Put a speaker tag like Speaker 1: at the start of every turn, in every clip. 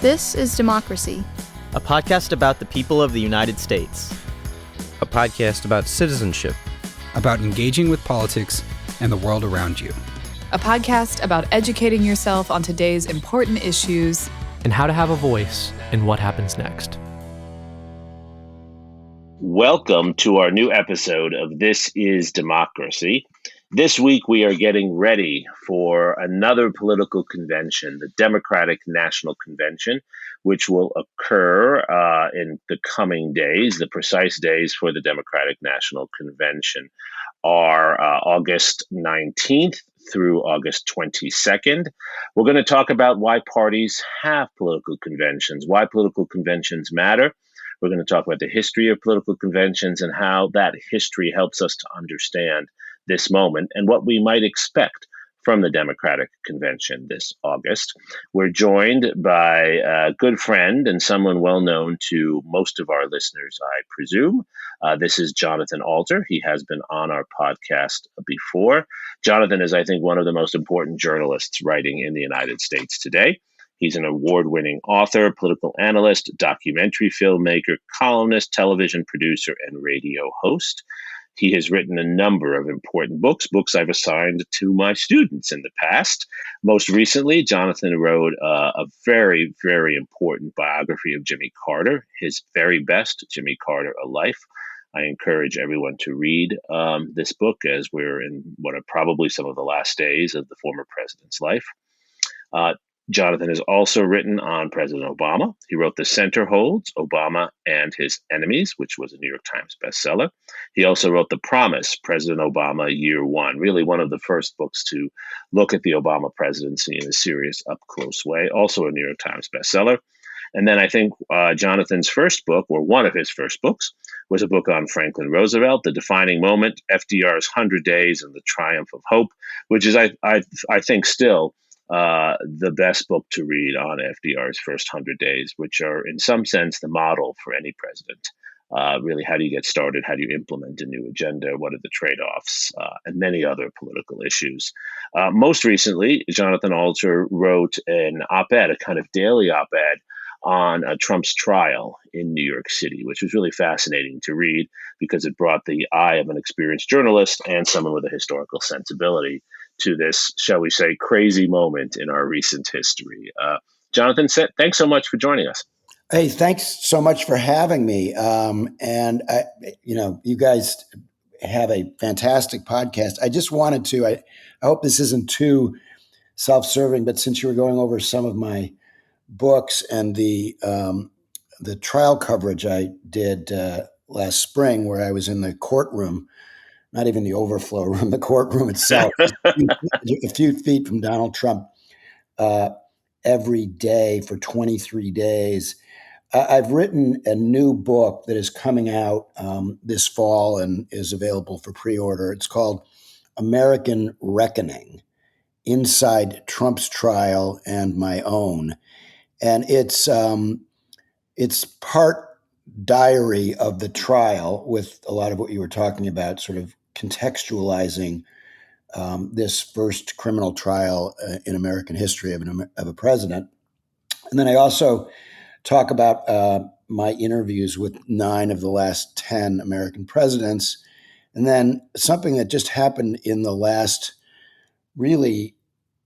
Speaker 1: This is Democracy,
Speaker 2: a podcast about the people of the United States.
Speaker 3: A podcast about citizenship,
Speaker 4: about engaging with politics and the world around you.
Speaker 5: A podcast about educating yourself on today's important issues
Speaker 6: and how to have a voice in what happens next.
Speaker 7: Welcome to our new episode of This is Democracy. This week we are getting ready for another political convention, the Democratic National Convention, which will occur in the coming days. The precise days for the Democratic National Convention are August 19th through August 22nd. We're going to talk about why parties have political conventions, why political conventions matter. We're going to talk about the history of political conventions and how that history helps us to understand this moment and what we might expect from the Democratic Convention this August. We're joined by a good friend and someone well known to most of our listeners, I presume. This is Jonathan Alter. He has been on our podcast before. Jonathan is, I think, one of the most important journalists writing in the United States today. He's an award-winning author, political analyst, documentary filmmaker, columnist, television producer, and radio host. He has written a number of important books I've assigned to my students in the past. Most recently, Jonathan wrote a very, very important biography of Jimmy Carter, his very best, Jimmy Carter, A Life. I encourage everyone to read this book as we're in what are probably some of the last days of the former president's life. Jonathan has also written on President Obama. He wrote The Center Holds, Obama and His Enemies, which was a New York Times bestseller. He also wrote The Promise, President Obama, Year One, really one of the first books to look at the Obama presidency in a serious, up-close way, also a New York Times bestseller. And then I think Jonathan's first book, or one of his first books, was a book on Franklin Roosevelt, The Defining Moment, FDR's 100 Days and the Triumph of Hope, which is, I think, still the best book to read on FDR's first 100 days, which are in some sense the model for any president. Really, how do you get started? How do you implement a new agenda? What are the trade-offs? And many other political issues. Most recently, Jonathan Alter wrote an op-ed, a kind of daily op-ed on Trump's trial in New York City, which was really fascinating to read because it brought the eye of an experienced journalist and someone with a historical sensibility to this, shall we say, crazy moment in our recent history. Jonathan, thanks so much for joining us.
Speaker 8: Hey, thanks so much for having me. You guys have a fantastic podcast. I just wanted to, I hope this isn't too self-serving, but since you were going over some of my books and the trial coverage I did last spring, where I was in the courtroom, not even the overflow room, the courtroom itself, a few feet from Donald Trump every day for 23 days. I've written a new book that is coming out this fall and is available for pre-order. It's called American Reckoning, Inside Trump's Trial and My Own. And it's part diary of the trial with a lot of what you were talking about, sort of contextualizing this first criminal trial in American history of a president. And then I also talk about my interviews with 9 of the last 10 American presidents. And then something that just happened in the last really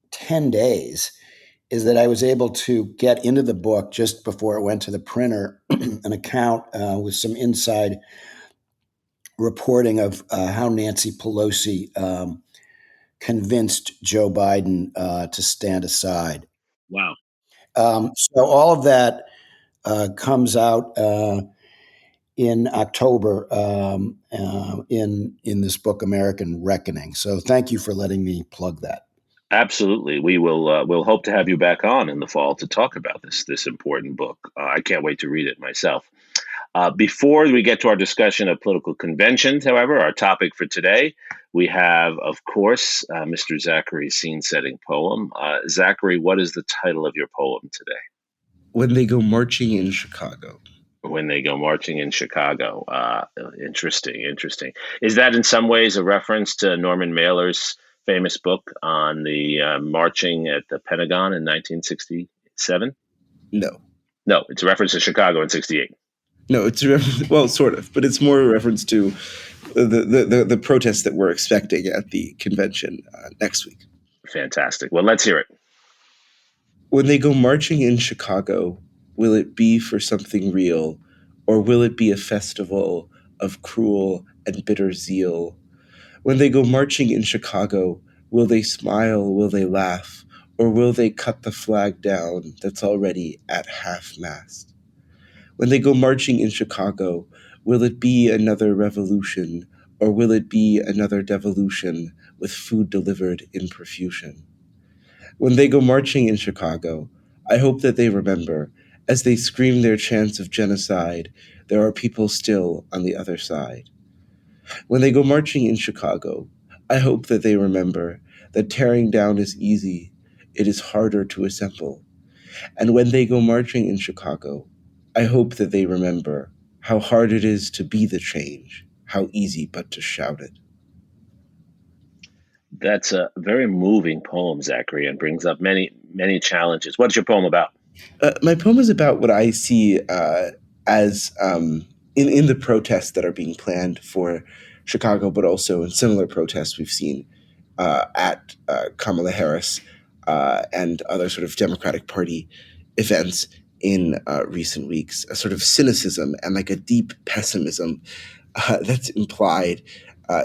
Speaker 8: 10 days is that I was able to get into the book just before it went to the printer, an account with some inside reporting of how Nancy Pelosi convinced Joe Biden to stand aside.
Speaker 7: Wow.
Speaker 8: So all of that comes out in October in this book, American Reckoning. So thank you for letting me plug that.
Speaker 7: Absolutely. We'll hope to have you back on in the fall to talk about this important book. I can't wait to read it myself. Before we get to our discussion of political conventions, however, our topic for today, we have, of course, Mr. Zachary's scene-setting poem. Zachary, what is the title of your poem today?
Speaker 3: When They Go Marching in Chicago.
Speaker 7: When They Go Marching in Chicago. Interesting. Is that in some ways a reference to Norman Mailer's famous book on the marching at the Pentagon in 1967?
Speaker 3: No.
Speaker 7: No, it's a reference to Chicago in '68.
Speaker 3: No, it's a well, sort of, but it's more a reference to the protests that we're expecting at the convention next week.
Speaker 7: Fantastic. Well, let's hear it.
Speaker 3: When they go marching in Chicago, will it be for something real, or will it be a festival of cruel and bitter zeal? When they go marching in Chicago, will they smile, will they laugh, or will they cut the flag down that's already at half-mast? When they go marching in Chicago, will it be another revolution, or will it be another devolution with food delivered in profusion? When they go marching in Chicago, I hope that they remember, as they scream their chants of genocide, there are people still on the other side. When they go marching in Chicago, I hope that they remember that tearing down is easy, it is harder to assemble. And when they go marching in Chicago, I hope that they remember how hard it is to be the change, how easy but to shout it.
Speaker 7: That's a very moving poem, Zachary, and brings up many, many challenges. What's your poem about?
Speaker 3: My poem is about what I see as in the protests that are being planned for Chicago, but also in similar protests we've seen at Kamala Harris and other sort of Democratic Party events in recent weeks. A sort of cynicism and like a deep pessimism that's implied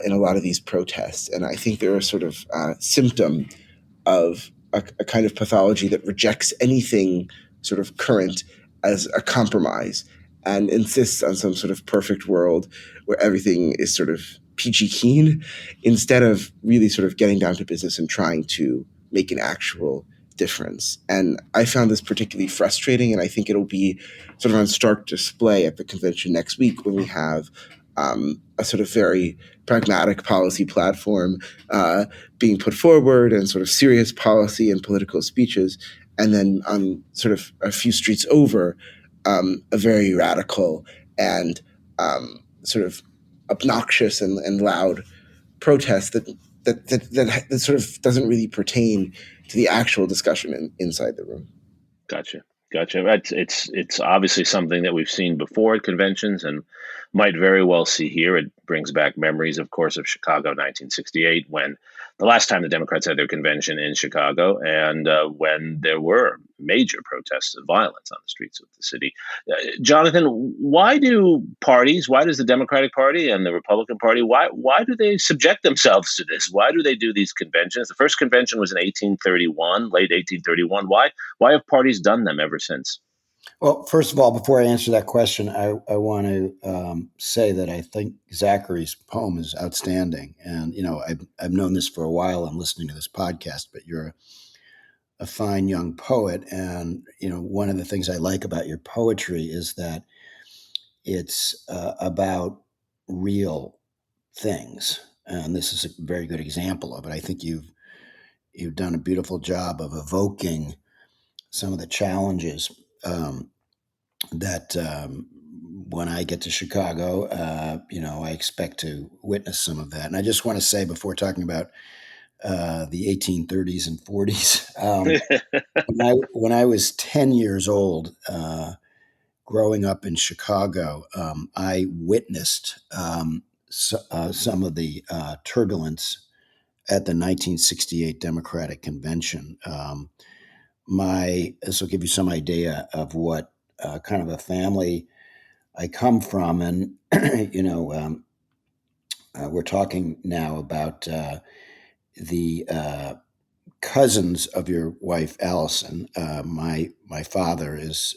Speaker 3: in a lot of these protests. And I think they're a sort of symptom of a kind of pathology that rejects anything sort of current as a compromise and insists on some sort of perfect world where everything is sort of peachy keen, instead of really sort of getting down to business and trying to make an actual difference. And I found this particularly frustrating, and I think it'll be sort of on stark display at the convention next week when we have a sort of very pragmatic policy platform being put forward and sort of serious policy and political speeches. And then on sort of a few streets over, a very radical and sort of obnoxious and loud protest that sort of doesn't really pertain to the actual discussion inside the room.
Speaker 7: Gotcha. It's obviously something that we've seen before at conventions and might very well see here. It brings back memories, of course, of Chicago 1968, when the last time the Democrats had their convention in Chicago, and when there were major protests of violence on the streets of the city. Jonathan, why does the Democratic Party and the Republican Party, why do they subject themselves to this? Why do they do these conventions? The first convention was in 1831, late 1831. Why have parties done them ever since?
Speaker 8: Well, first of all, before I answer that question, I want to say that I think Zachary's poem is outstanding. And, I've known this for a while. I'm listening to this podcast, but you're a fine young poet. And, one of the things I like about your poetry is that it's about real things. And this is a very good example of it. I think you've done a beautiful job of evoking some of the challenges that when I get to Chicago, I expect to witness some of that. And I just want to say, before talking about the 1830s and 40s, when I was 10 years old, growing up in Chicago, I witnessed some of the turbulence at the 1968 Democratic Convention. This will give you some idea of what kind of a family I come from. And, we're talking now about the cousins of your wife, Allison. My father is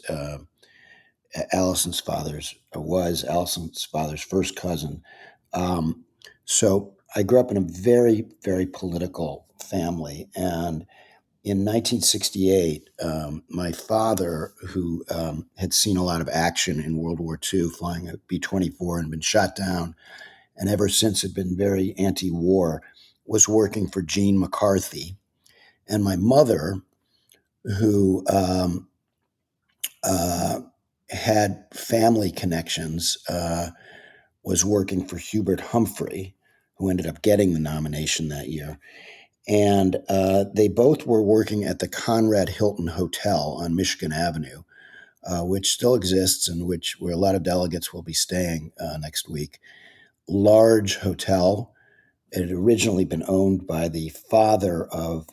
Speaker 8: Allison's father's first cousin. So I grew up in a very, very political family. And in 1968, my father, who had seen a lot of action in World War II, flying a B-24 and been shot down, and ever since had been very anti-war, was working for Gene McCarthy. And my mother, who had family connections, was working for Hubert Humphrey, who ended up getting the nomination that year. And they both were working at the Conrad Hilton Hotel on Michigan Avenue, which still exists and where a lot of delegates will be staying next week. Large hotel. It had originally been owned by the father of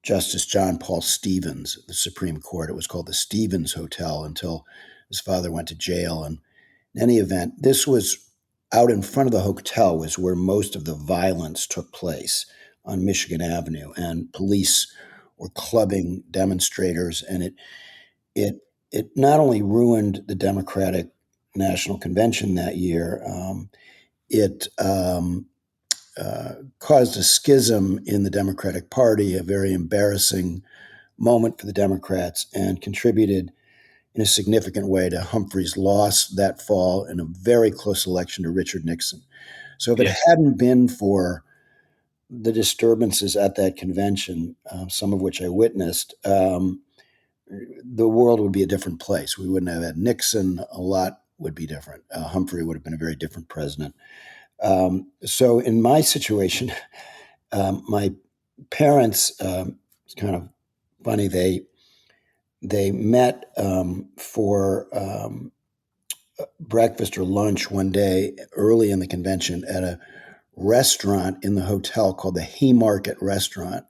Speaker 8: Justice John Paul Stevens of the Supreme Court. It was called the Stevens Hotel until his father went to jail. And in any event, this was out in front of the hotel was where most of the violence took place on Michigan Avenue, and police were clubbing demonstrators. And it not only ruined the Democratic National Convention that year, it caused a schism in the Democratic Party, a very embarrassing moment for the Democrats, and contributed in a significant way to Humphrey's loss that fall in a very close election to Richard Nixon. So if it hadn't been for the disturbances at that convention, some of which I witnessed, the world would be a different place. We wouldn't have had Nixon. A lot would be different. Humphrey would have been a very different president. So in my situation, my parents, it's kind of funny, they met for breakfast or lunch one day early in the convention at a restaurant in the hotel called the Haymarket Restaurant,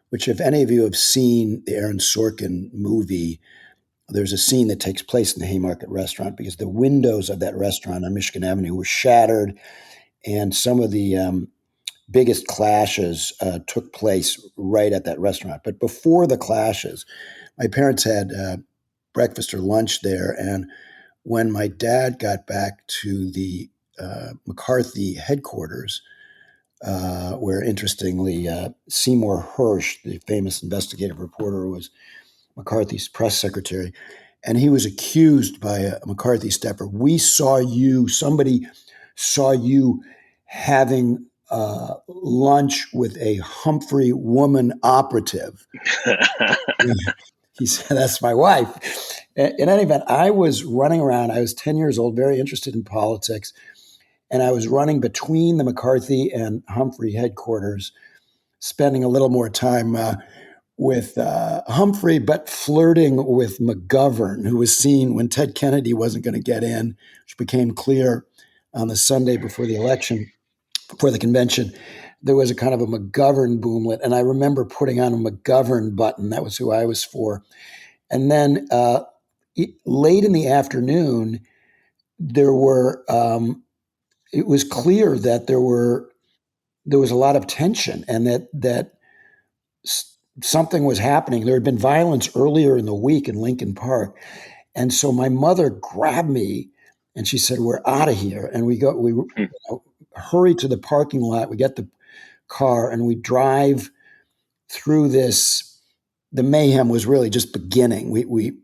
Speaker 8: which if any of you have seen the Aaron Sorkin movie, there's a scene that takes place in the Haymarket Restaurant because the windows of that restaurant on Michigan Avenue were shattered, and some of the biggest clashes took place right at that restaurant. But before the clashes, my parents had breakfast or lunch there, and when my dad got back to the McCarthy headquarters, where interestingly Seymour Hersh, the famous investigative reporter, was McCarthy's press secretary, and he was accused by a McCarthy staffer. Somebody saw you having lunch with a Humphrey woman operative. He said, that's my wife. In any event, I was running around. I was 10 years old, very interested in politics. And I was running between the McCarthy and Humphrey headquarters, spending a little more time with Humphrey, but flirting with McGovern, who was seen when Ted Kennedy wasn't going to get in, which became clear on the Sunday before the election, before the convention. There was a kind of a McGovern boomlet, and I remember putting on a McGovern button. That was who I was for. And then late in the afternoon, there were. It was clear that there was a lot of tension, and that something was happening. There had been violence earlier in the week in Lincoln Park, and so my mother grabbed me and she said, "We're out of here." And we hurry to the parking lot. We get the car and we drive through this. The mayhem was really just beginning.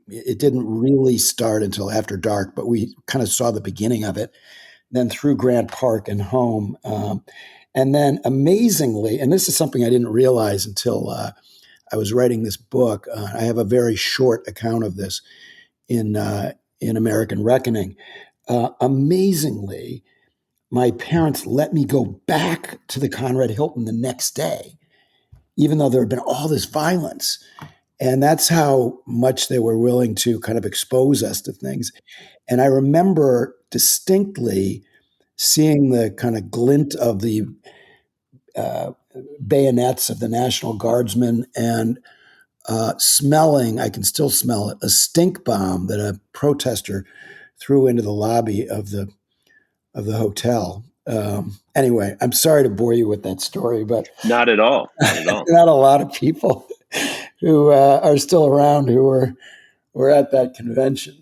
Speaker 8: It didn't really start until after dark, but we kind of saw the beginning of it. Then through Grant Park and home. And then amazingly, and this is something I didn't realize until I was writing this book. I have a very short account of this in American Reckoning. Amazingly, my parents let me go back to the Conrad Hilton the next day, even though there had been all this violence. And that's how much they were willing to kind of expose us to things. And I remember distinctly seeing the kind of glint of the bayonets of the National Guardsmen and smelling, I can still smell it, a stink bomb that a protester threw into the lobby of the hotel. Anyway, I'm sorry to bore you with that story, but
Speaker 7: Not at all. Not at all.
Speaker 8: not a lot of people who are still around who were at that convention.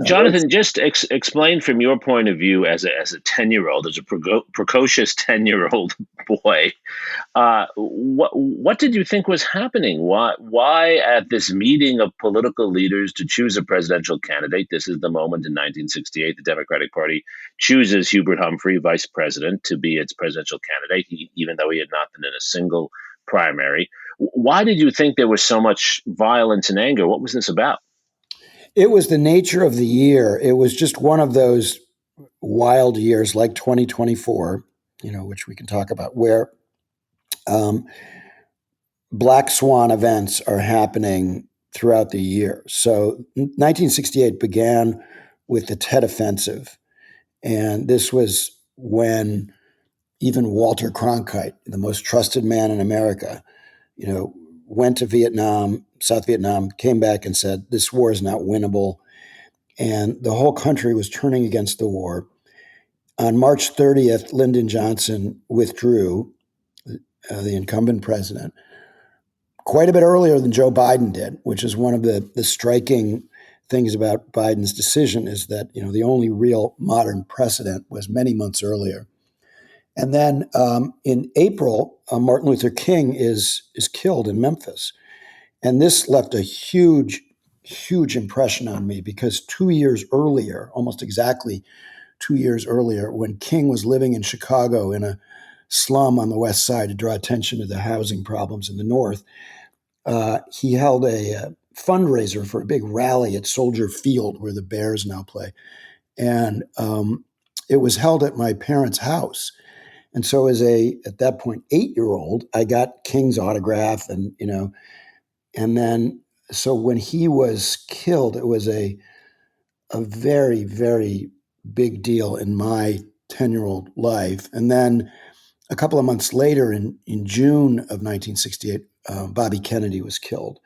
Speaker 7: Jonathan, just explain from your point of view as a 10-year-old, as a precocious 10-year-old boy, what did you think was happening? Why at this meeting of political leaders to choose a presidential candidate? This is the moment in 1968 the Democratic Party chooses Hubert Humphrey, vice president, to be its presidential candidate, even though he had not been in a single primary. Why did you think there was so much violence and anger? What was this about?
Speaker 8: It was the nature of the year. It was just one of those wild years like 2024, which we can talk about, where black swan events are happening throughout the year. So 1968 began with the Tet Offensive. And this was when even Walter Cronkite, the most trusted man in America, went to Vietnam, South Vietnam, came back and said, this war is not winnable. And the whole country was turning against the war. On March 30th, Lyndon Johnson withdrew, the incumbent president, quite a bit earlier than Joe Biden did, which is one of the striking things about Biden's decision is that, the only real modern precedent was many months earlier. And then in April, Martin Luther King is killed in Memphis. And this left a huge, huge impression on me because 2 years earlier, almost exactly 2 years earlier, when King was living in Chicago in a slum on the west side to draw attention to the housing problems in the north, he held a fundraiser for a big rally at Soldier Field where the Bears now play. And it was held at my parents' house. And so as at that point, 8-year-old, I got King's autograph and then, so when he was killed, it was a very, very big deal in my 10-year-old life. And then a couple of months later, in June of 1968, Bobby Kennedy was killed.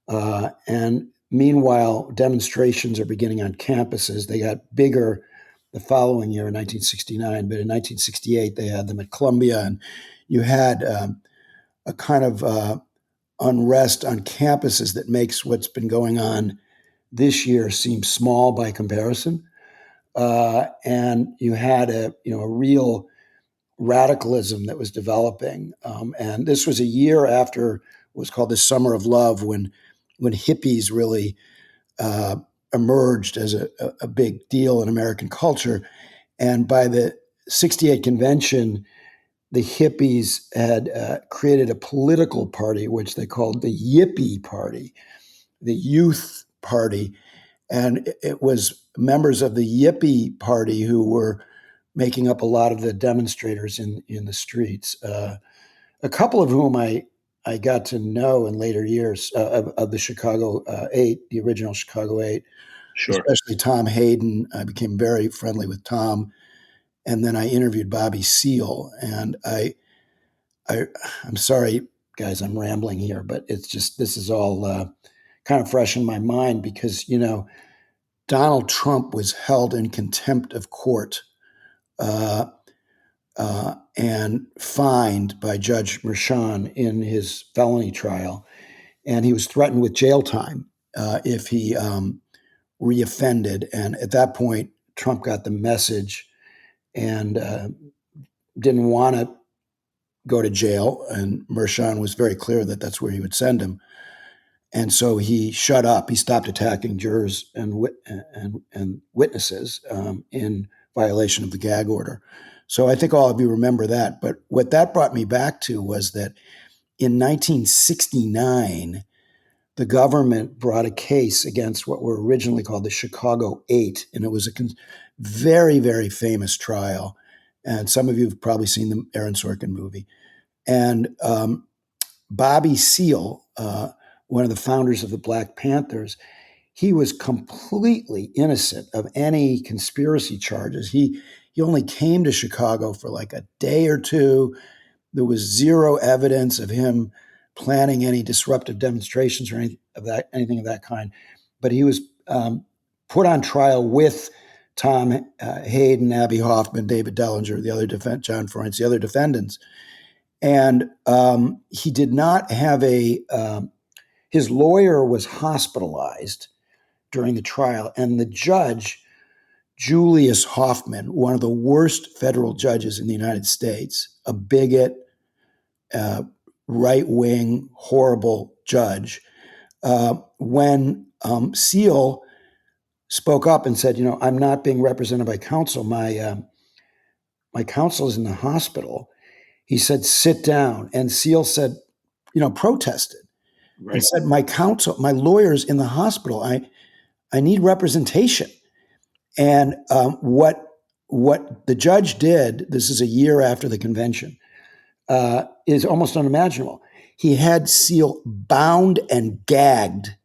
Speaker 8: And meanwhile, demonstrations are beginning on campuses. They got bigger the following year in 1969, but in 1968, they had them at Columbia. And you had a kind of unrest on campuses that makes what's been going on this year seem small by comparison. And you had a real radicalism that was developing. And this was a year after what was called the Summer of Love, when hippies really emerged as a big deal in American culture. And by the 68 convention, the hippies had created a political party, which they called the Yippie Party, the Youth Party. And it was members of the Yippie Party who were making up a lot of the demonstrators in the streets. A couple of whom I got to know in later years of the Chicago 8, the original Chicago 8,
Speaker 7: Sure.
Speaker 8: especially Tom Hayden. I became very friendly with Tom. And then I interviewed Bobby Seale. And I'm sorry, guys, I'm rambling here, but it's just, this is all kind of fresh in my mind because, Donald Trump was held in contempt of court and fined by Judge Merchan in his felony trial. And he was threatened with jail time if he reoffended. And at that point, Trump got the message and didn't want to go to jail. And Merchan was very clear that that's where he would send him. And so he shut up. He stopped attacking jurors and witnesses in violation of the gag order. So I think all of you remember that. But what that brought me back to was that in 1969, the government brought a case against what were originally called the Chicago 8. And it was a very, very famous trial. And some of you have probably seen the Aaron Sorkin movie. And Bobby Seale, one of the founders of the Black Panthers, he was completely innocent of any conspiracy charges. He only came to Chicago for like a day or two. There was zero evidence of him planning any disruptive demonstrations or anything of that kind. But he was put on trial with Tom Hayden, Abby Hoffman, David Dellinger, the other John Florence, the other defendants. And he did not have his lawyer was hospitalized during the trial, and the judge, Julius Hoffman, one of the worst federal judges in the United States, a bigot, right-wing, horrible judge, when Seale spoke up and said, I'm not being represented by counsel. My counsel is in the hospital. He said, sit down. And Seale said, protested.
Speaker 7: Right.
Speaker 8: And said, my lawyer's in the hospital. I need representation. And what the judge did, this is a year after the convention, is almost unimaginable. He had Seale bound and gagged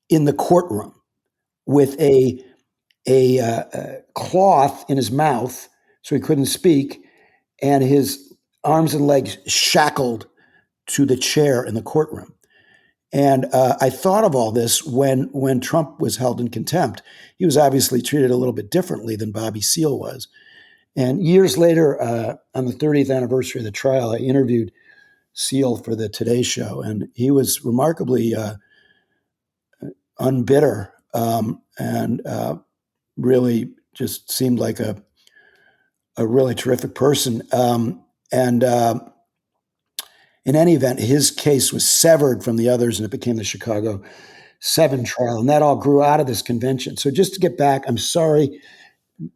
Speaker 8: in the courtroom with a cloth in his mouth so he couldn't speak, and his arms and legs shackled to the chair in the courtroom. And I thought of all this when Trump was held in contempt. He was obviously treated a little bit differently than Bobby Seale was. And years later, on the 30th anniversary of the trial, I interviewed Seale for the Today Show, and he was remarkably unbitter and really just seemed like a really terrific person. And in any event, his case was severed from the others, and it became the Chicago 7 trial, and that all grew out of this convention. So just to get back, I'm sorry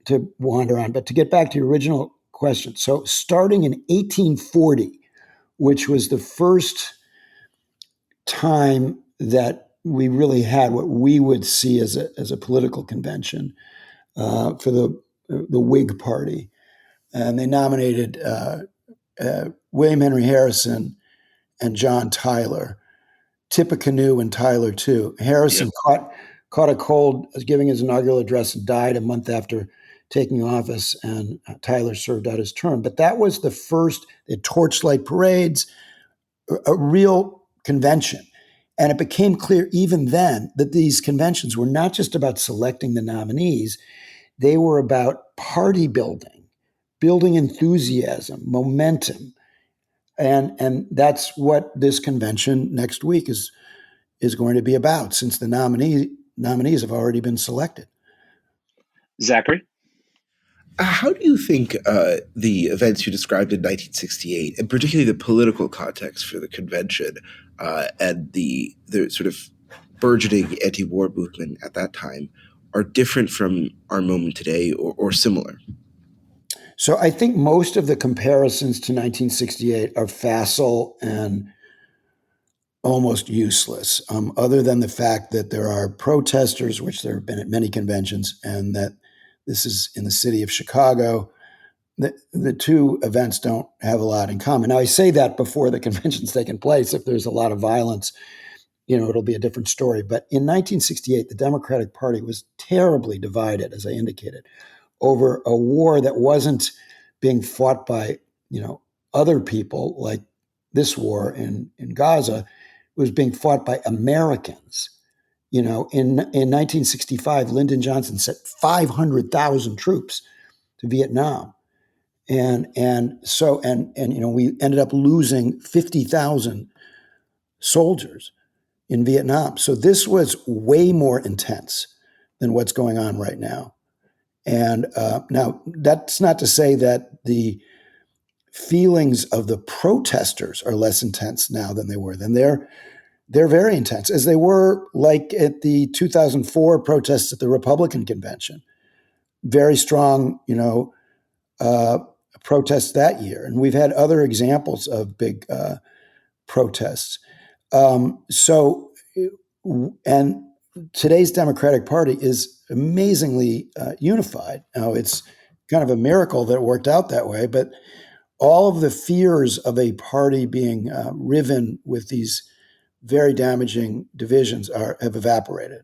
Speaker 8: to wander on, but to get back to your original question. So starting in 1840, which was the first time that we really had what we would see as a political convention for the Whig Party, and they nominated William Henry Harrison and John Tyler, Tippecanoe and Tyler too. Harrison caught a cold, was giving his inaugural address, and died a month after taking office, and Tyler served out his term. But that was the first, the torchlight parades, a real convention. And it became clear even then that these conventions were not just about selecting the nominees, they were about party building, building enthusiasm, momentum. And that's what this convention next week is going to be about, since the nominees have already been selected.
Speaker 7: Zachary?
Speaker 3: How do you think the events you described in 1968, and particularly the political context for the convention and the sort of burgeoning anti-war movement at that time, are different from our moment today or similar?
Speaker 8: So I think most of the comparisons to 1968 are facile and almost useless, other than the fact that there are protesters, which there have been at many conventions, and that this is in the city of Chicago. The two events don't have a lot in common. Now, I say that before the convention's taken place. If there's a lot of violence, it'll be a different story. But in 1968, the Democratic Party was terribly divided, as I indicated, over a war that wasn't being fought by, other people like this war in Gaza. It was being fought by Americans. In 1965, Lyndon Johnson sent 500,000 troops to Vietnam. And we ended up losing 50,000 soldiers in Vietnam. So this was way more intense than what's going on right now. And now that's not to say that the feelings of the protesters are less intense now than they were then. They're very intense, as they were like at the 2004 protests at the Republican convention. Very strong, protests that year. And we've had other examples of big protests. And today's Democratic Party is amazingly unified. Now, it's kind of a miracle that it worked out that way, but all of the fears of a party being riven with these very damaging divisions have evaporated.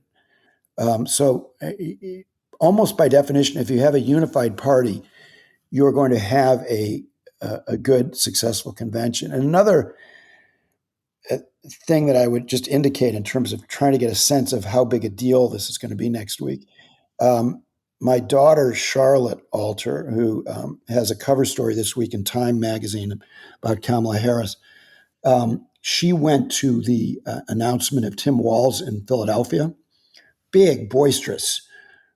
Speaker 8: Almost by definition, if you have a unified party, you're going to have a good, successful convention. And another thing that I would just indicate in terms of trying to get a sense of how big a deal this is going to be next week. My daughter, Charlotte Alter, who has a cover story this week in Time magazine about Kamala Harris, she went to the announcement of Tim Walz in Philadelphia. Big, boisterous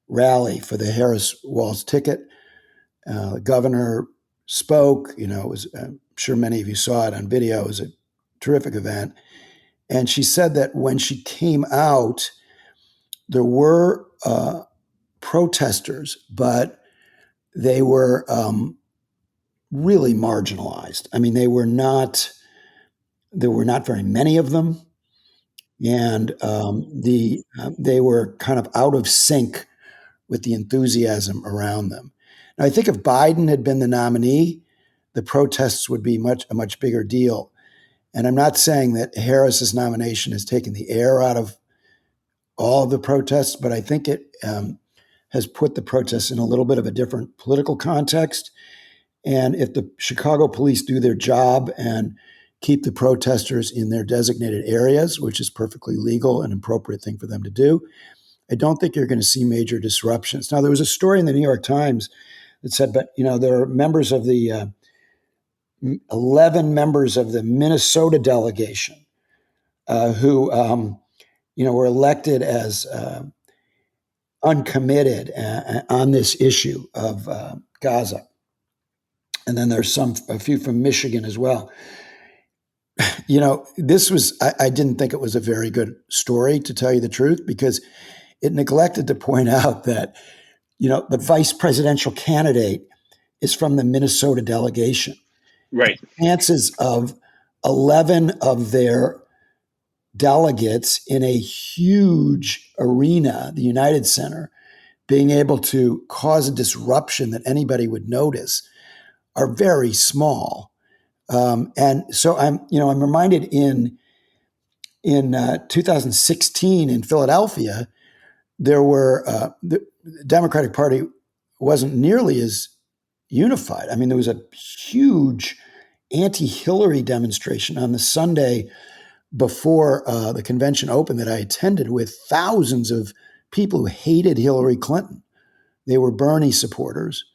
Speaker 8: rally for the Harris-Walz ticket. The governor spoke. I'm sure many of you saw it on video. It was a terrific event. And she said that when she came out, there were protesters, but they were really marginalized. I mean, there were not very many of them, and they were kind of out of sync with the enthusiasm around them. Now, I think if Biden had been the nominee, the protests would be a much bigger deal. And I'm not saying that Harris's nomination has taken the air out of all of the protests, but I think it has put the protests in a little bit of a different political context. And if the Chicago police do their job and keep the protesters in their designated areas, which is perfectly legal and appropriate thing for them to do, I don't think you're going to see major disruptions. Now, there was a story in the New York Times that said, but there are members of the 11 members of the Minnesota delegation who were elected as uncommitted on this issue of Gaza. And then there's a few from Michigan as well. This was, I didn't think it was a very good story, to tell you the truth, because it neglected to point out that, the vice presidential candidate is from the Minnesota delegation.
Speaker 7: Right.
Speaker 8: The chances of 11 of their delegates in a huge arena, the United Center, being able to cause a disruption that anybody would notice are very small. And so I'm reminded in 2016 in Philadelphia, there were the Democratic Party wasn't nearly as unified. I mean, there was a huge anti-Hillary demonstration on the Sunday before the convention opened that I attended, with thousands of people who hated Hillary Clinton. They were Bernie supporters.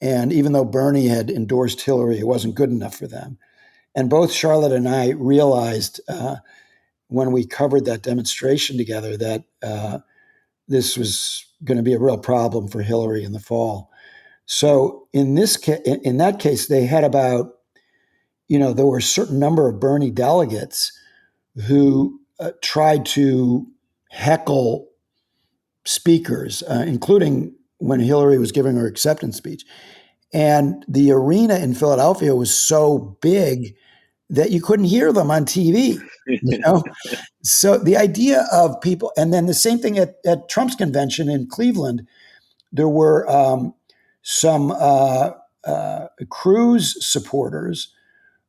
Speaker 8: And even though Bernie had endorsed Hillary, it wasn't good enough for them. And both Charlotte and I realized when we covered that demonstration together that this was going to be a real problem for Hillary in the fall. So in that case, they had about, there were a certain number of Bernie delegates who tried to heckle speakers, including when Hillary was giving her acceptance speech. And the arena in Philadelphia was so big that you couldn't hear them on TV. So the idea of people, and then the same thing at Trump's convention in Cleveland, there were some Cruz supporters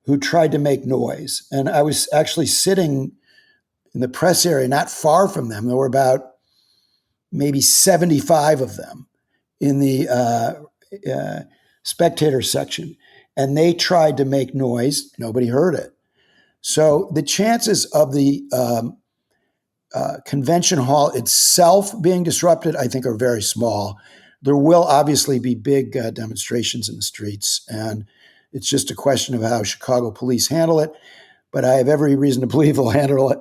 Speaker 8: who tried to make noise. And I was actually sitting in the press area not far from them. There were about maybe 75 of them in the spectator section. And they tried to make noise. Nobody heard it. So the chances of the convention hall itself being disrupted, I think, are very small. There will obviously be big demonstrations in the streets, and it's just a question of how Chicago police handle it. But I have every reason to believe they'll handle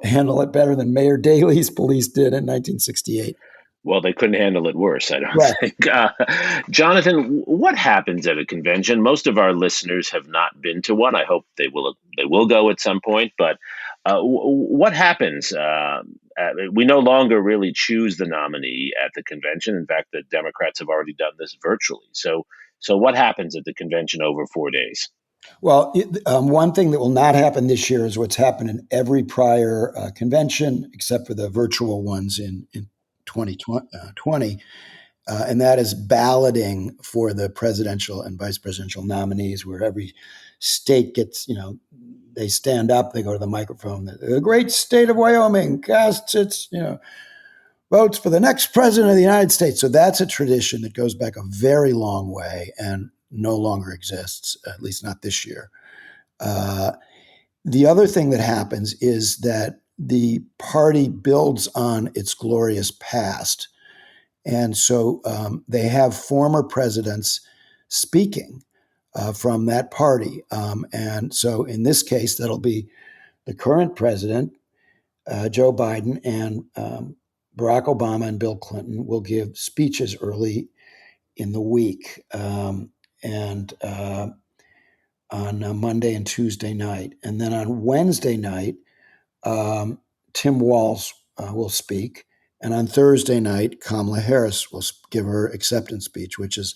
Speaker 8: it better than Mayor Daley's police did in 1968.
Speaker 7: Well, they couldn't handle it worse, I don't think. Jonathan, what happens at a convention? Most of our listeners have not been to one. I hope they will go at some point. But what happens? We no longer really choose the nominee at the convention. In fact, the Democrats have already done this virtually. So what happens at the convention over 4 days?
Speaker 8: Well, one thing that will not happen this year is what's happened in every prior convention, except for the virtual ones in 2020, and that is balloting for the presidential and vice presidential nominees, where every state gets, they stand up, they go to the microphone. The great state of Wyoming casts its, votes for the next president of the United States. So that's a tradition that goes back a very long way and no longer exists, at least not this year. The other thing that happens is that the party builds on its glorious past. And so they have former presidents speaking from that party. And so in this case, that'll be the current president, Joe Biden, and Barack Obama and Bill Clinton will give speeches early in the week and on Monday and Tuesday night. And then on Wednesday night, Tim Walz will speak. And on Thursday night, Kamala Harris will give her acceptance speech, which is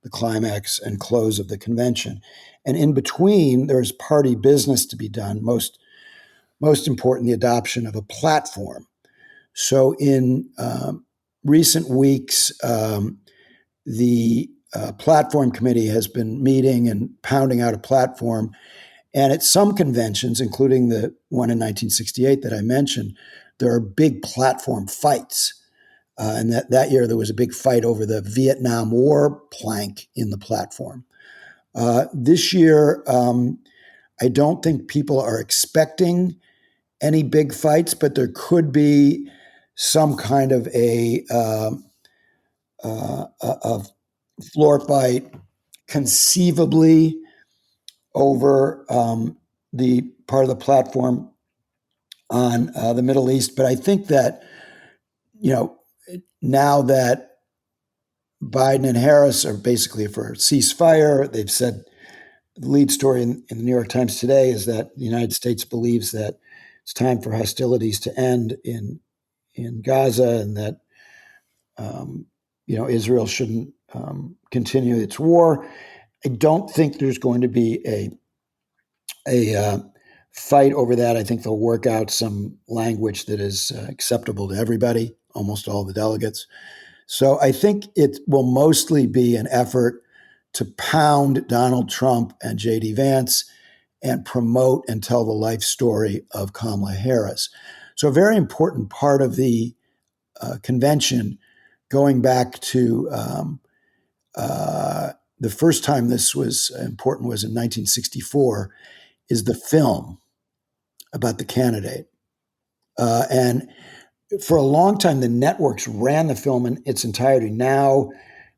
Speaker 8: the climax and close of the convention. And in between, there's party business to be done. Most important, the adoption of a platform. So in recent weeks, the platform committee has been meeting and pounding out a platform. And at some conventions, including the one in 1968 that I mentioned, there are big platform fights. And that year there was a big fight over the Vietnam War plank in the platform. This year, I don't think people are expecting any big fights, but there could be some kind of a floor fight, conceivably over the part of the platform on the Middle East. But I think that, now that Biden and Harris are basically for a ceasefire, they've said the lead story in the New York Times today is that the United States believes that it's time for hostilities to end in Gaza, and that Israel shouldn't continue its war. I don't think there's going to be a fight over that. I think they'll work out some language that is acceptable to everybody, almost all the delegates. So I think it will mostly be an effort to pound Donald Trump and J.D. Vance and promote and tell the life story of Kamala Harris. So a very important part of the convention, going back to the first time this was important was in 1964, is the film about the candidate. And for a long time, the networks ran the film in its entirety. Now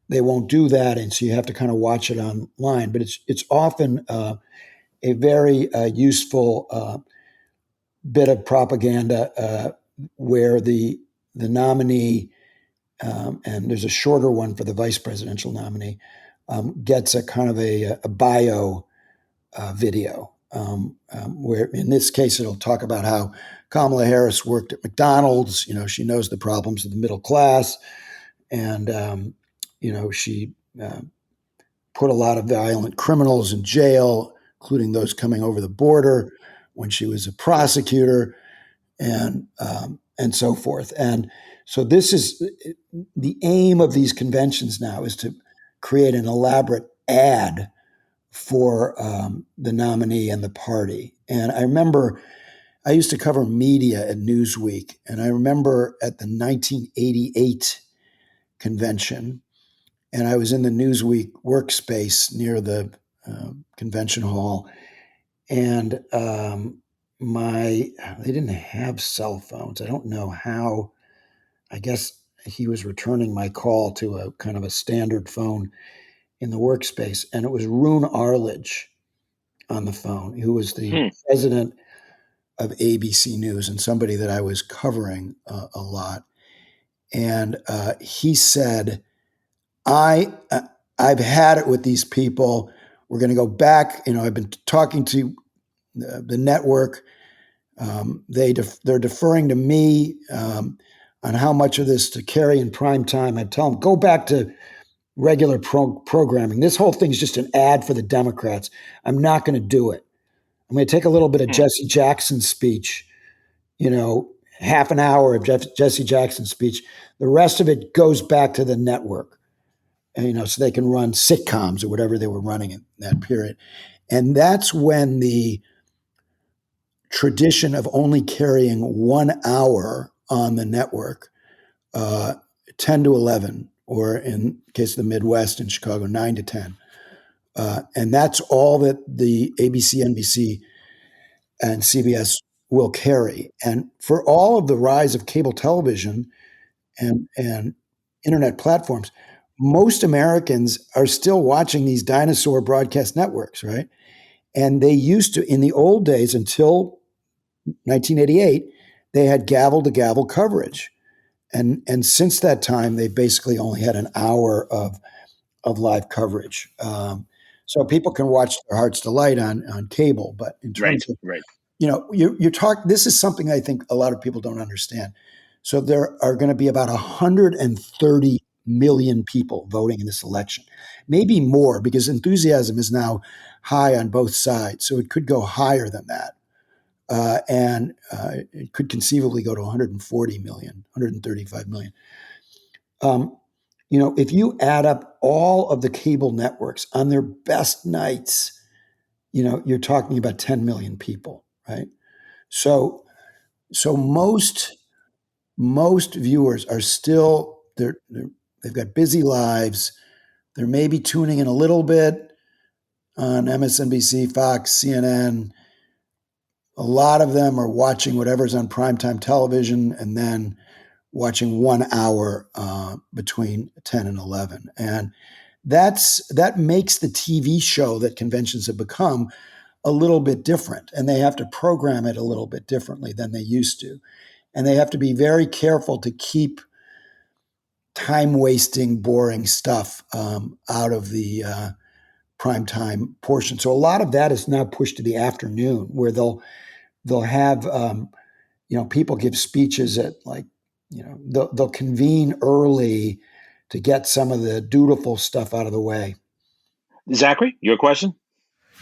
Speaker 8: they won't do that, and so you have to kind of watch it online. But it's often a very useful bit of propaganda where the nominee, and there's a shorter one for the vice presidential nominee, gets a kind of a bio video, where in this case it'll talk about how Kamala Harris worked at McDonald's. She knows the problems of the middle class, and she put a lot of violent criminals in jail, including those coming over the border when she was a prosecutor, and so forth. And so this is the aim of these conventions now, is to create an elaborate ad for the nominee and the party. And I remember I used to cover media at Newsweek, and I remember at the 1988 convention, and I was in the Newsweek workspace near the convention hall, and they didn't have cell phones. I don't know how. I guess he was returning my call to a kind of a standard phone in the workspace, and it was Roone Arledge on the phone, who was the president of ABC News and somebody that I was covering a lot. And he said, I've had it with these people. We're going to go back. I've been talking to the network. They're deferring to me on how much of this to carry in prime time. I tell them, go back to regular programming. This whole thing is just an ad for the Democrats. I'm not going to do it. I'm going to take a little bit of Jesse Jackson's speech, half an hour of Jesse Jackson's speech. The rest of it goes back to the network, and, so they can run sitcoms or whatever they were running in that period. And that's when the tradition of only carrying 1 hour on the network, 10 to 11, or in the case of the Midwest in Chicago, 9 to 10. And that's all that the ABC, NBC, and CBS will carry. And for all of the rise of cable television and internet platforms, most Americans are still watching these dinosaur broadcast networks, right? And they used to, in the old days, until 1988, they had gavel-to-gavel coverage. And since that time, they basically only had an hour of live coverage. So people can watch their heart's delight on cable, but in terms of, you're talking, this is something I think a lot of people don't understand. So there are going to be about 130 million people voting in this election, maybe more, because enthusiasm is now high on both sides. So it could go higher than that. And it could conceivably go to 140 million, 135 million. If you add up all of the cable networks on their best nights, you're talking about 10 million people, right? So most most viewers are still, they've got busy lives. They're maybe tuning in a little bit on MSNBC, Fox, CNN. A lot of them are watching whatever's on primetime television and then watching 1 hour between 10 and 11. And that makes the TV show that conventions have become a little bit different. And they have to program it a little bit differently than they used to. And they have to be very careful to keep time-wasting, boring stuff out of the primetime portion. So a lot of that is now pushed to the afternoon, where they'll have people give speeches at they'll convene early to get some of the dutiful stuff out of the way.
Speaker 7: Zachary, your question?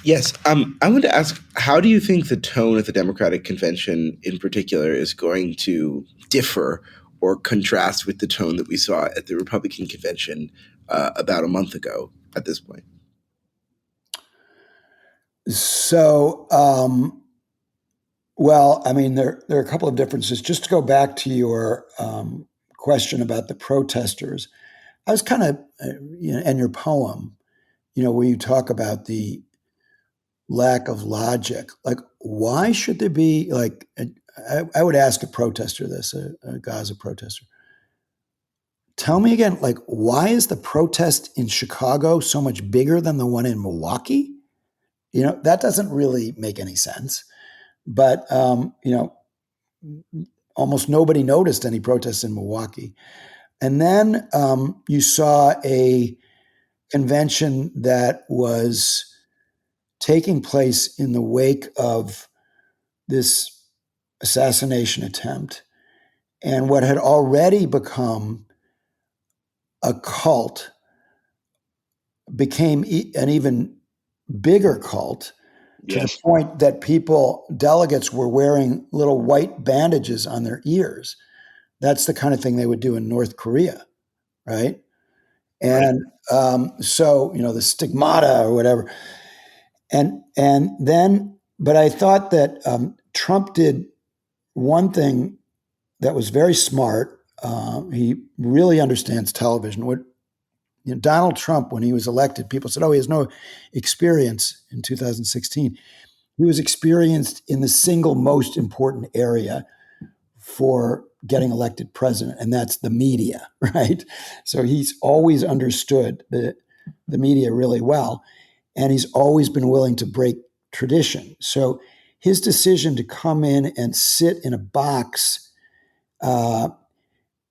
Speaker 3: Yes. I want to ask, how do you think the tone at the Democratic convention in particular is going to differ or contrast with the tone that we saw at the Republican convention about a month ago at this point?
Speaker 8: So, well, I mean, there are a couple of differences. Just to go back to your question about the protesters, I was kind of, and your poem, where you talk about the lack of logic. Like, why should there be, I would ask a protester this, a Gaza protester. Tell me again, why is the protest in Chicago so much bigger than the one in Milwaukee? That doesn't really make any sense. But, almost nobody noticed any protests in Milwaukee. And then you saw a convention that was taking place in the wake of this assassination attempt, and what had already become a cult became an even bigger cult, to the point that delegates were wearing little white bandages on their ears. That's the kind of thing they would do in North Korea, right? And so, the stigmata or whatever. And then, but I thought that Trump did one thing that was very smart. He really understands television. Donald Trump, when he was elected, people said, oh, he has no experience in 2016. He was experienced in the single most important area for getting elected president, and that's the media, right? So he's always understood the media really well, and he's always been willing to break tradition. So his decision to come in and sit in a box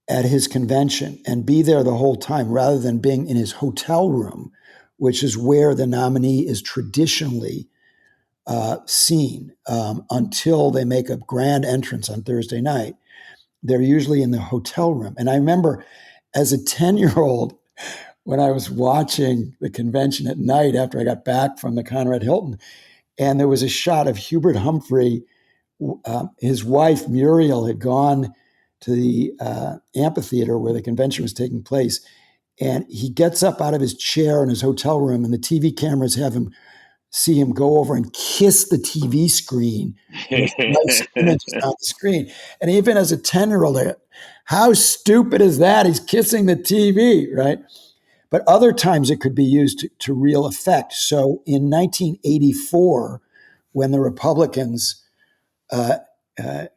Speaker 8: at his convention and be there the whole time, rather than being in his hotel room, which is where the nominee is traditionally seen until they make a grand entrance on Thursday night. They're usually in the hotel room. And I remember as a 10-year-old, when I was watching the convention at night after I got back from the Conrad Hilton, and there was a shot of Hubert Humphrey. His wife, Muriel, had gone to the amphitheater where the convention was taking place. And he gets up out of his chair in his hotel room, and the TV cameras see him go over and kiss the TV screen. Nice images on the screen. And even as a 10-year-old, how stupid is that? He's kissing the TV, right? But other times it could be used to real effect. So in 1984, when the Republicans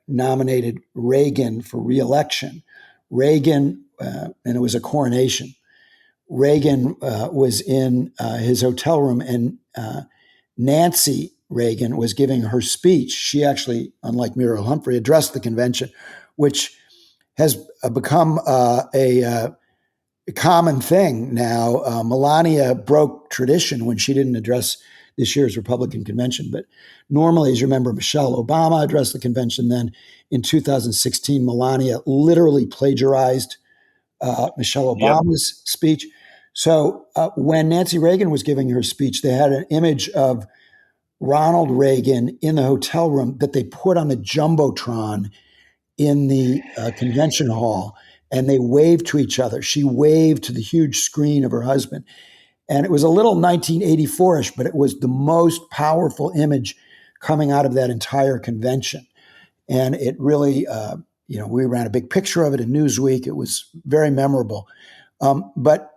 Speaker 8: nominated Reagan for re-election, and it was a coronation, Reagan was in his hotel room, and Nancy Reagan was giving her speech. She actually, unlike Muriel Humphrey, addressed the convention, which has become a common thing now. Melania broke tradition when she didn't address this year's Republican convention. But normally, as you remember, Michelle Obama addressed the convention. Then in 2016, Melania literally plagiarized Michelle Obama's speech. So when Nancy Reagan was giving her speech, they had an image of Ronald Reagan in the hotel room that they put on the Jumbotron in the convention hall, and they waved to each other. She waved to the huge screen of her husband. And it was a little 1984-ish, but it was the most powerful image coming out of that entire convention. And it really, We ran a big picture of it in Newsweek. It was very memorable. But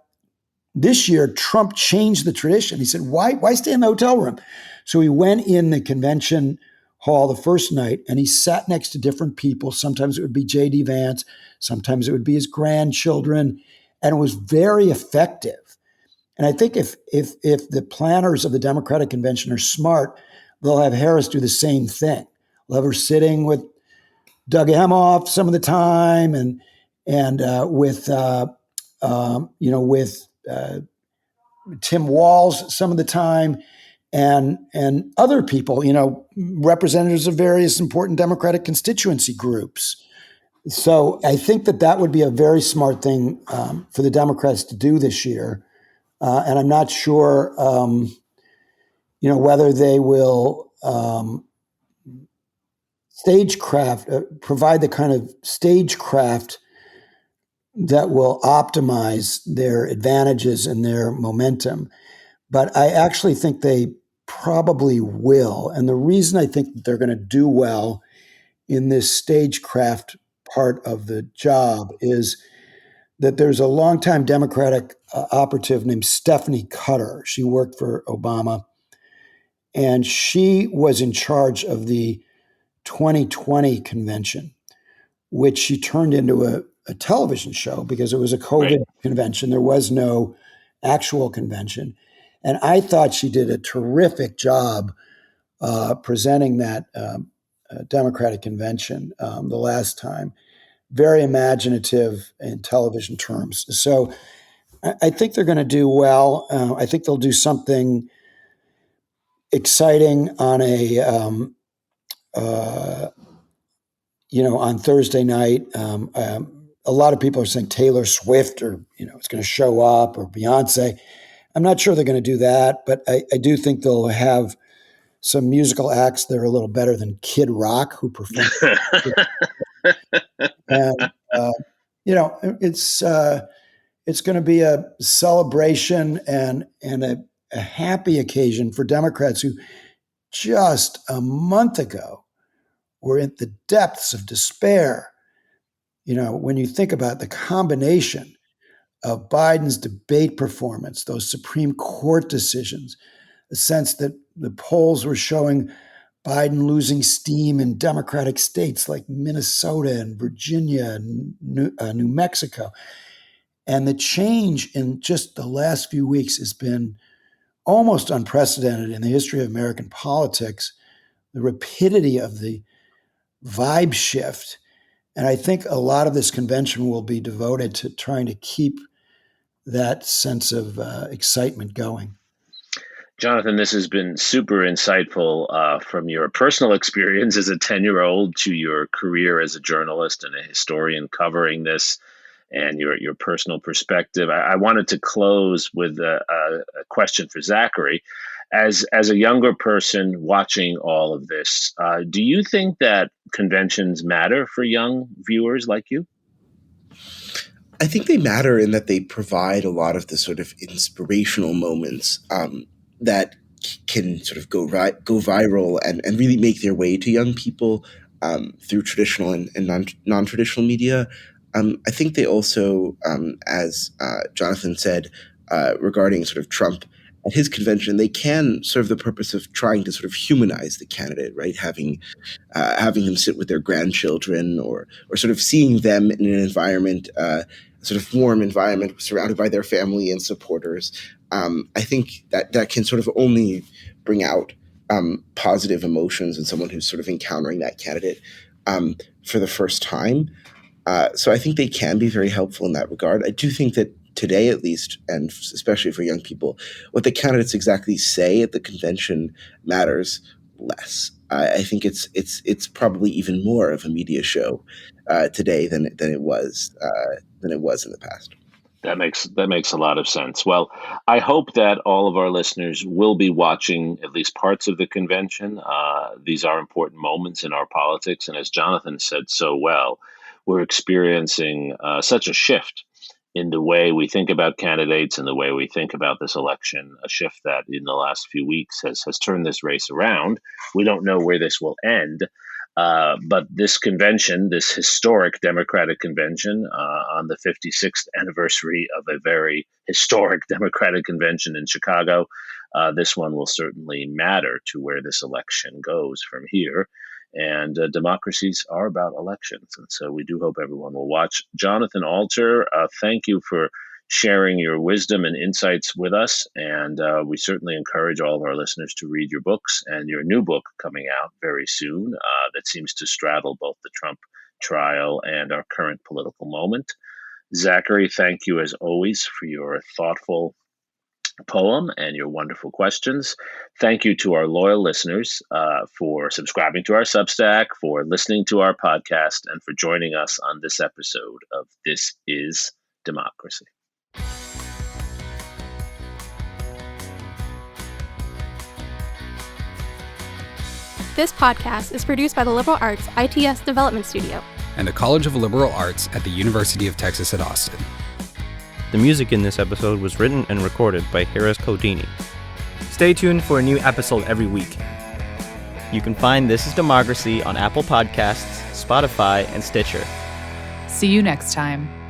Speaker 8: this year, Trump changed the tradition. He said, why stay in the hotel room? So he went in the convention hall the first night and he sat next to different people. Sometimes it would be J.D. Vance. Sometimes it would be his grandchildren. And it was very effective. And I think if the planners of the Democratic Convention are smart, they'll have Harris do the same thing. They'll have her sitting with Doug Emhoff some of the time and with Tim Walz some of the time, and other people, representatives of various important Democratic constituency groups. So I think that would be a very smart thing for the Democrats to do this year. And I'm not sure, whether they will provide the kind of stagecraft that will optimize their advantages and their momentum. But I actually think they probably will. And the reason I think that they're going to do well in this stagecraft part of the job is that there's a longtime Democratic operative named Stephanie Cutter. She worked for Obama, and she was in charge of the 2020 convention, which she turned into a television show because it was a COVID convention. There was no actual convention. And I thought she did a terrific job presenting that Democratic convention the last time. Very imaginative in television terms. So I think they're going to do well. I think they'll do something exciting on on Thursday night. A lot of people are saying Taylor Swift is going to show up, or Beyonce. I'm not sure they're going to do that, but I do think they'll have some musical acts that are a little better than Kid Rock, who performed. And it's going to be a celebration and a happy occasion for Democrats who just a month ago were in the depths of despair. When you think about the combination of Biden's debate performance, those Supreme Court decisions, the sense that the polls were showing Biden losing steam in Democratic states like Minnesota and Virginia and New Mexico. And the change in just the last few weeks has been almost unprecedented in the history of American politics, the rapidity of the vibe shift. And I think a lot of this convention will be devoted to trying to keep that sense of excitement going.
Speaker 7: Jonathan, this has been super insightful from your personal experience as a 10-year-old to your career as a journalist and a historian covering this, and your personal perspective. I wanted to close with a question for Zachary. As a younger person watching all of this, do you think that conventions matter for young viewers like you?
Speaker 3: I think they matter in that they provide a lot of the sort of inspirational moments that can sort of go viral and really make their way to young people through traditional and non-traditional media. I think they also, as Jonathan said, regarding sort of Trump at his convention, they can serve the purpose of trying to sort of humanize the candidate, right? Having them sit with their grandchildren or sort of seeing them in an environment, sort of warm environment surrounded by their family and supporters. I think that can sort of only bring out positive emotions in someone who's sort of encountering that candidate for the first time. So I think they can be very helpful in that regard. I do think that today, at least, and especially for young people, what the candidates exactly say at the convention matters less. I think it's probably even more of a media show today than it was in the past.
Speaker 7: That makes a lot of sense. Well, I hope that all of our listeners will be watching at least parts of the convention. These are important moments in our politics, and as Jonathan said so well, we're experiencing such a shift in the way we think about candidates and the way we think about this election, a shift that in the last few weeks has turned this race around. We don't know where this will end. But this convention, this historic Democratic convention on the 56th anniversary of a very historic Democratic convention in Chicago, this one will certainly matter to where this election goes from here. And democracies are about elections. And so we do hope everyone will watch. Jonathan Alter, thank you for sharing your wisdom and insights with us. And we certainly encourage all of our listeners to read your books and your new book coming out very soon that seems to straddle both the Trump trial and our current political moment. Zachary, thank you as always for your thoughtful poem and your wonderful questions. Thank you to our loyal listeners for subscribing to our Substack, for listening to our podcast, and for joining us on this episode of This is Democracy.
Speaker 1: This podcast is produced by the Liberal Arts ITS Development Studio
Speaker 4: and the College of Liberal Arts at the University of Texas at Austin.
Speaker 2: The music in this episode was written and recorded by Harris Codini.
Speaker 6: Stay tuned for a new episode every week.
Speaker 2: You can find This is Democracy on Apple Podcasts, Spotify, and Stitcher.
Speaker 5: See you next time.